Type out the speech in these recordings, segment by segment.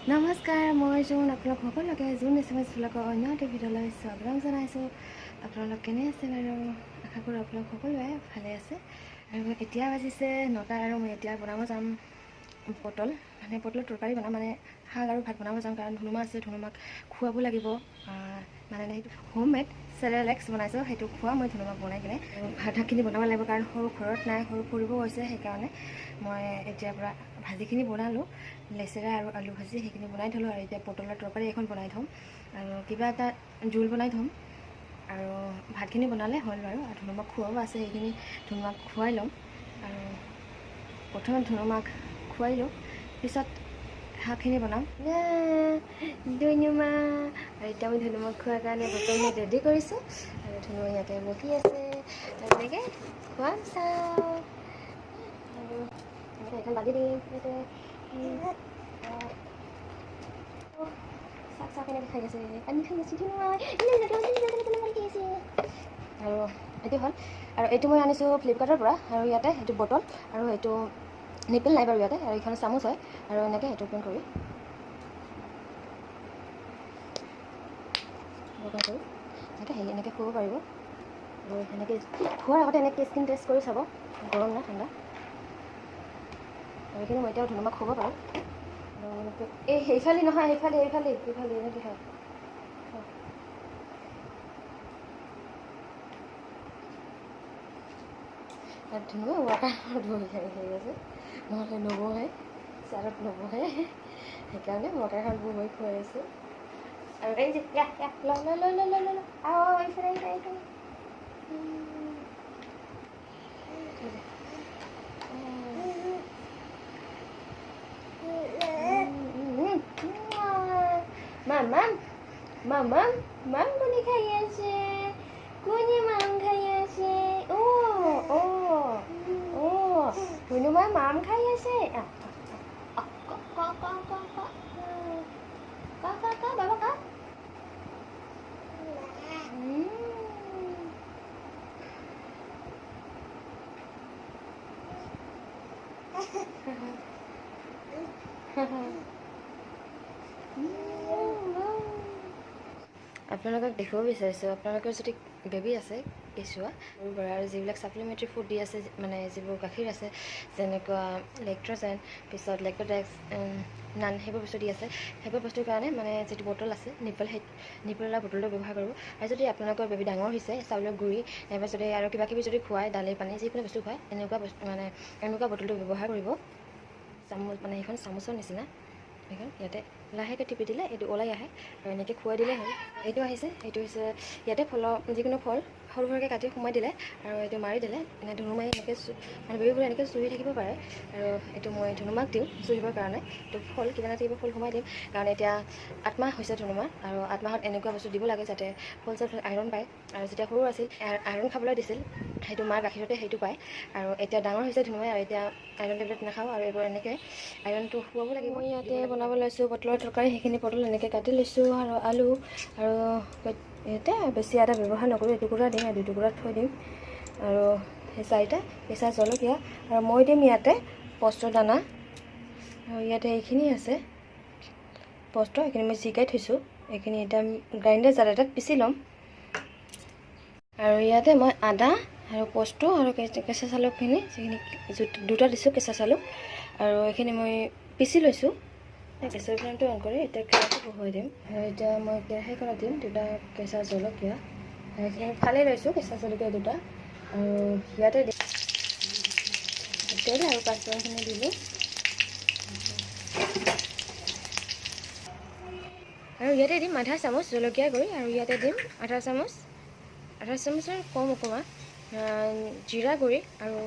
নমস্কাৰ, মই জোন। আপোনালোক সকলোকে জোন SMS ব্লগৰ অন্য এটা ভিডিঅ'লৈ স্বাগতম জনাইছোঁ। আপোনালোক কেনে আছে বাৰু? আশা কৰোঁ আপোনালোক সকলোৱে ভালে আছে। আৰু এতিয়া বাজিছে 9টা আৰু মই এতিয়া বনাব যাম পটলৰ তৰকাৰী বনাম, মানে শাক আৰু ভাত বনাব যাম। কাৰণ ধুনুমা আছে, ধুনুমাক খুৱাব লাগিব। মানে সেইটো হোমমেড চেৰেলেক্স বনাইছোঁ, সেইটো খোৱা মই ধুনুমাক বনাই কিনে ভাতখিনি বনাব লাগিব। কাৰণ সৰু ঘৰত নাই, সৰু ফুৰিব গৈছে। সেইকাৰণে মই এতিয়াৰ পৰা ভাজিখিনি বনালোঁ, লেচেৰা আৰু আলু ভাজি সেইখিনি বনাই থ'লোঁ। আৰু এতিয়া পটলৰ তৰকাৰী এখন বনাই থ'ম আৰু কিবা এটা জোল বনাই থ'ম। আৰু ভাতখিনি বনালে হ'ল বাৰু। আৰু ধুনুমাক খোৱাও আছে, সেইখিনি ধুনুমাক খুৱাই ল'ম। আৰু প্ৰথমে ধুনুমাক খুৱাই লওঁ, পিছত শাকখিনি বনাম। ধুনুমা আৰু এতিয়া মই ধুনুমাক খোৱাৰ কাৰণে বটলটো ৰেডি কৰিছোঁ। আৰু ধুনুমা ইয়াতে বহি আছে, তেনেকৈ খুৱাম চাওঁ। আৰু এখন বান্ধি দিম ইয়াতে। চাহ কেনেকৈ খাই আছে, পানী খাই আছে ধুনুমা। আৰু এইটো হ'ল, আৰু এইটো মই আনিছোঁ ফ্লিপকাৰ্টৰ পৰা। আৰু ইয়াতে এইটো বটল, আৰু এইটো নিপেল নাই বাৰু ইয়াতে। আৰু এইখন চামুচ হয়, আৰু এনেকৈ এইটো অপেন কৰি এনেকৈ খুৱাব পাৰিব। আৰু এনেকৈ খোৱাৰ আগতে এনেকৈ স্কিন টেষ্ট কৰি চাব, গৰম নে ঠাণ্ডা। আৰু এইখিনি মই এতিয়াও ধুনুমাক খুৱাব পাৰোঁ। আৰু এনেকৈ সেইফালে নহয়, সেইফালে এনেকৈ হয়। আৰু ধুনুমা ৱাটাৰত বহি আছে, নহ'লে নবহে, চাৰত নবহে। সেইকাৰণে ৱাটাৰখন বহি খুৱাই আছোঁ। আৰু এই যে মাম কোনে খাই আছে? কোনে মাম খাই আছে? ধুনুমা মাম খাই আছে। বাবা কা আপোনালোকক দেখুৱাব বিচাৰিছোঁ, আপোনালোকৰ যদি বেবী আছে কেঁচুৱা সৰুৰ পৰা, আৰু যিবিলাক ছাপ্লিমেণ্টাৰী ফুড দি আছে, মানে যিবোৰ গাখীৰ আছে, যেনেকুৱা লেক্ট্ৰজেন, পিছত লেক্টোডেক্স, নান, সেইবোৰ বস্তু দি আছে। সেইবোৰ বস্তুৰ কাৰণে মানে যিটো বটল আছে নিপল, সেই নিপলৰ বটলটো ব্যৱহাৰ কৰোঁ। আৰু যদি আপোনালোকৰ বেবী ডাঙৰ হৈছে, চাউলৰ গুড়ি নাইবা যদি আৰু কিবাকিবি যদি খুৱায়, দালি পানী যিকোনো বস্তু খুৱায়, এনেকুৱা বটলটো ব্যৱহাৰ কৰিব। চামুচ, মানে সেইখন চামুচৰ নিচিনা, সেইখন ইয়াতে লাহেকৈ টিপি দিলে এইটো ওলাই আহে, আৰু এনেকৈ খুৱাই দিলে হ'ল। এইটো আহিছে, এইটো হৈছে ইয়াতে ফলৰ যিকোনো ফল সৰু সৰুকৈ কাটি সোমাই দিলে, আৰু এইটো মাৰি দিলে এনে ধুনুমাই এনেকৈ মানে বেবীবোৰে এনেকৈ চুহি থাকিব পাৰে। আৰু এইটো মই ধুনুমাক দিওঁ চুহিবৰ কাৰণে। এইটো ফল কিবা এটা ফল সোমাই দিম, কাৰণ এতিয়া 8 মাহ হৈছে ধুনুমাৰ। আৰু 8 মাহত এনেকুৱা বস্তু দিব লাগে যাতে ফল চল আইৰণ পায়। আৰু যেতিয়া সৰু আছিল আইৰণ খাবলৈ দিছিল, সেইটো মাৰ গাখীৰতে সেইটো পায়। আৰু এতিয়া ডাঙৰ হৈছে ধুনুমাই, আৰু এতিয়া আইৰণ টেবলেট নাখাওঁ, আৰু এইবোৰ এনেকৈ আইৰণটো খুৱাব লাগিব। মই ইয়াতে বনাব লৈছোঁ পটলৰ তৰকাৰী। সেইখিনি পটল এনেকৈ কাটি লৈছোঁ, আৰু আলু, আৰু ইয়াতে বেছি আদা ব্যৱহাৰ নকৰোঁ, এটুকুৰা দিম আৰু 2 টুকুৰা থৈ দিম। আৰু সেই 4টা কেঁচা জলকীয়া, আৰু মই দিম ইয়াতে পস্তৰ দানা। আৰু ইয়াতে এইখিনি আছে পস্ত, এইখিনি মই জিকাই থৈছোঁ। এইখিনি এতিয়া গ্ৰাইণ্ডাৰ জাৰ এটাত পিচি ল'ম। আৰু ইয়াতে মই আদা আৰু পস্তো আৰু কেঁচা চালুকখিনি, যিখিনি 2টা দিছোঁ কেঁচা চালুক, আৰু এইখিনি মই পিচি লৈছোঁ। গেছৰ ফ্লেমটো অন কৰি এতিয়া কেৰাহীটো বহুৱাই দিম। আৰু এতিয়া মই কেৰাহীখনত দিম 2টা কেঁচা জলকীয়া, সেইখিনি ফালি লৈছোঁ কেঁচা জলকীয়া 2টা। আৰু ইয়াতে দিম তেল, আৰু পাঁচফোৰণখিনি দিলোঁ। আৰু ইয়াতে দিম আধা চামুচ জলকীয়া গুড়ি, আৰু ইয়াতে দিম আধা চামুচৰ কম অকণমান জিৰা গুড়ি। আৰু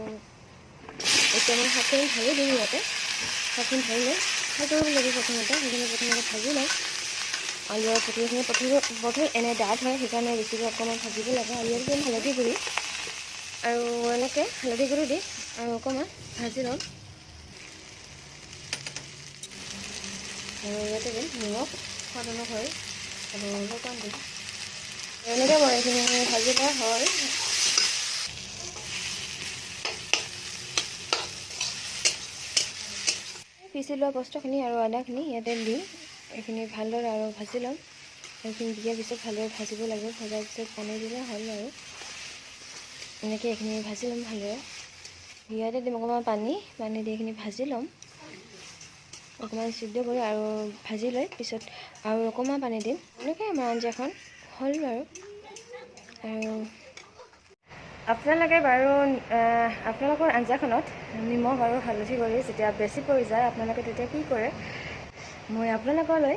এতিয়া মই শাকখিনি ঢালি দিম ইয়াতে। শাকখিনি ঢালি লৈ ফ্ৰাই কৰিব লাগিব প্ৰথমতে, সেইখিনি ভাজি লওঁ। আলু আৰু পটলখিনি পটল এনে ডাঠ হয়, সেইকাৰণে বেছিকৈ অকণমান ভাজিব লাগে। আৰু ইয়াতে দিম হালধি গুড়ি, আৰু এনেকৈ হালধি গুড়ি দি আৰু অকণমান ভাজি ল'ম। আৰু ইয়াতে দিম নিমখ সোৱাদ অনুসৰি, আৰু অলপমান দিম। এনেকৈ মই এইখিনি ভাজি লোৱা হয়। পিচি লোৱা বস্তুখিনি আৰু আদাখিনি ইয়াতে দিম, এইখিনি ভালদৰে আৰু ভাজি ল'ম। এইখিনি দিয়াৰ পিছত ভালদৰে ভাজিব লাগিব। ভজাৰ পিছত পানী দিলে হ'ল আৰু এনেকৈ এইখিনি ভাজি ল'ম ভালদৰে। ইয়াতে দিম অকণমান পানী দি এইখিনি ভাজি ল'ম। অকণমান সিদ্ধ কৰি আৰু ভাজি লৈ পিছত আৰু অকণমান পানী দিম। এনেকৈ আমাৰ আঞ্জাখন হ'ল বাৰু। আৰু আপোনালোকে বাৰু আপোনালোকৰ আঞ্জাখনত নিমখ আৰু হালধি কৰি যেতিয়া বেছি পৰি যায় আপোনালোকে তেতিয়া কি কৰে? মই আপোনালোকলৈ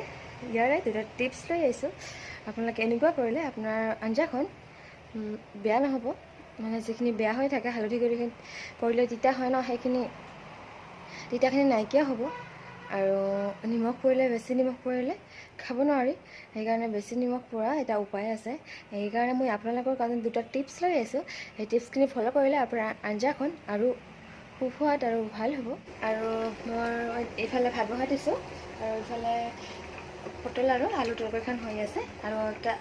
ইয়াৰে দুটা টিপছ লৈ আহিছোঁ। আপোনালোকে এনেকুৱা কৰিলে আপোনাৰ আঞ্জাখন বেয়া নহ'ব। মানে যিখিনি বেয়া হৈ থাকে হালধি কৰি কৰিলে তিতা হয় ন, সেইখিনি তিতাখিনি নাইকিয়া হ'ব। আৰু নিমখ পৰিলে বেছি নিমখ পৰিলে খাব নোৱাৰি। সেইকাৰণে বেছি নিমখ পৰা এটা উপায় আছে। সেইকাৰণে মই আপোনালোকৰ কাৰণে দুটা টিপছ লৈ আহিছোঁ। সেই টিপছখিনি ফ'ল' কৰিলে আপোনাৰ আঞ্জাখন আৰু সুস্বাদ আৰু ভাল হ'ব। আৰু মই এইফালে ভাত বহাই দিছোঁ আৰু এইফালে পটল আৰু আলু তৰকাৰীখন হৈ আছে।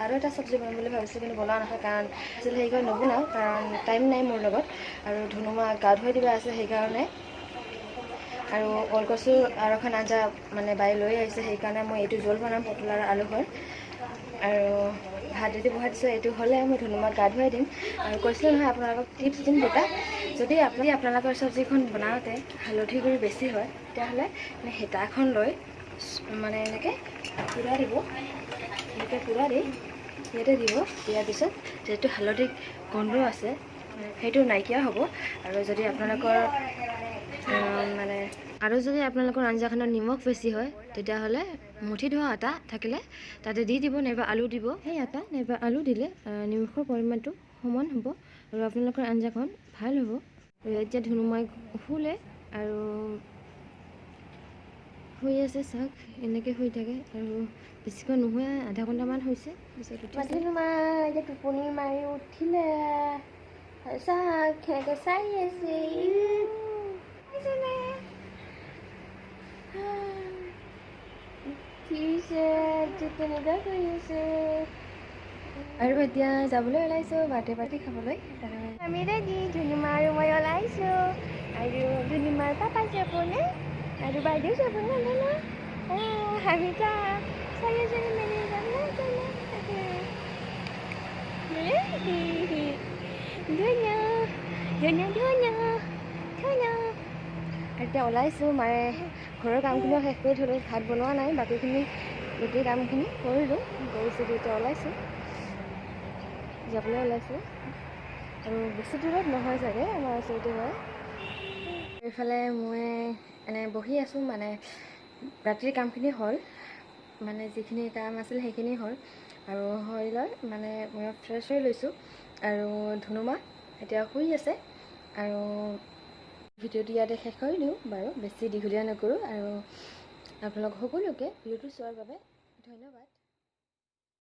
আৰু এটা চব্জি বনাম বুলি ভাবিছোঁ, কিন্তু বনোৱা নহয় কাৰণ সেইকাৰণে নবনাওঁ কাৰণ টাইম নাই মোৰ লগত। আৰু ধুনুমা গা ধুৱাই দিবা আছে সেইকাৰণে। আৰু ওলকচু আৰু এখন আঞ্জা মানে বাই লৈ আহিছে, সেইকাৰণে মই এইটো জোল বনাম পটল আৰু আলুখন। আৰু ভাত যদি বহাই দিছোঁ, এইটো হ'লে মই ধুনুমাক গা ধুৱাই দিম। আৰু কৈছিলোঁ নহয় আপোনালোকক টিপছ দিম দুটা। যদি আপোনালোকৰ চব্জিখন বনাওঁতে হালধি গুড়ি বেছি হয় তেতিয়াহ'লে হেতা এখন লৈ মানে এনেকৈ পুৰা দিব। এনেকৈ পুৰা দি ইয়াতে দিব। দিয়াৰ পিছত যিহেতু হালধি গোন্ধ আছে সেইটো নাইকিয়া হ'ব। আৰু যদি আপোনালোকৰ আঞ্জাখনত নিমখ বেছি হয় তেতিয়াহ'লে মুঠি ধোৱা আটা থাকিলে তাতে দি দিব, নাইবা আলু দিব। সেই আটা নাইবা আলু দিলে নিমখৰ পৰিমাণটো সমান হ'ব আৰু আপোনালোকৰ আঞ্জাখন ভাল হ'ব। এতিয়া ধুনুমাই শুলে আৰু শুই আছে, চাওক এনেকৈ শুই থাকে আৰু বেছিকৈ নুশুৱে, আধা ঘণ্টামান হৈছে। পিছত ধুনুমা এতিয়া টোপনি মাৰি উঠিলে, চাওক এনেকৈ চাই আছে। তেনেকুৱা কৰি আছে। আৰু এতিয়া যাবলৈ ওলাইছোঁ বাৰ্থডে পাৰ্টি খাবলৈ। আমি ৰেডি, ধুনুমা আৰু মই ওলাইছোঁ। আৰু ধুনুমাৰ পাপা যাবনে আৰু বাইদেউ যাব নাজানো। আমি চাৰিজনী মিলি যাম নাজানো। এতিয়া ওলাইছোঁ। মায়ে ঘৰৰ কামখিনিও শেষ কৰি থ'লোঁ, ভাত বনোৱা নাই, বাকীখিনি গোটেই কামখিনি কৰিলোঁ। কৰিছোঁ এতিয়া ওলাইছোঁ, যাবলৈ ওলাইছোঁ। আৰু বেছি দূৰত নহয় চাগে, আমাৰ ওচৰতে হয়। এইফালে মই এনে বহি আছোঁ, মানে ৰাতিৰ কামখিনি হ'ল, মানে যিখিনি কাম আছিল সেইখিনি হ'ল। আৰু হৈ লৈ মানে মই ফ্ৰেছ হৈ লৈছোঁ। আৰু ধুনুমা এতিয়া শুই আছে। আৰু ভিডিঅ'টো ইয়াতে শেষ কৰি দিওঁ বাৰু, বেছি দীঘলীয়া নকৰোঁ। আৰু আপোনালোক সকলোকে ভিডিঅ'টো চোৱাৰ বাবে ধন্যবাদ।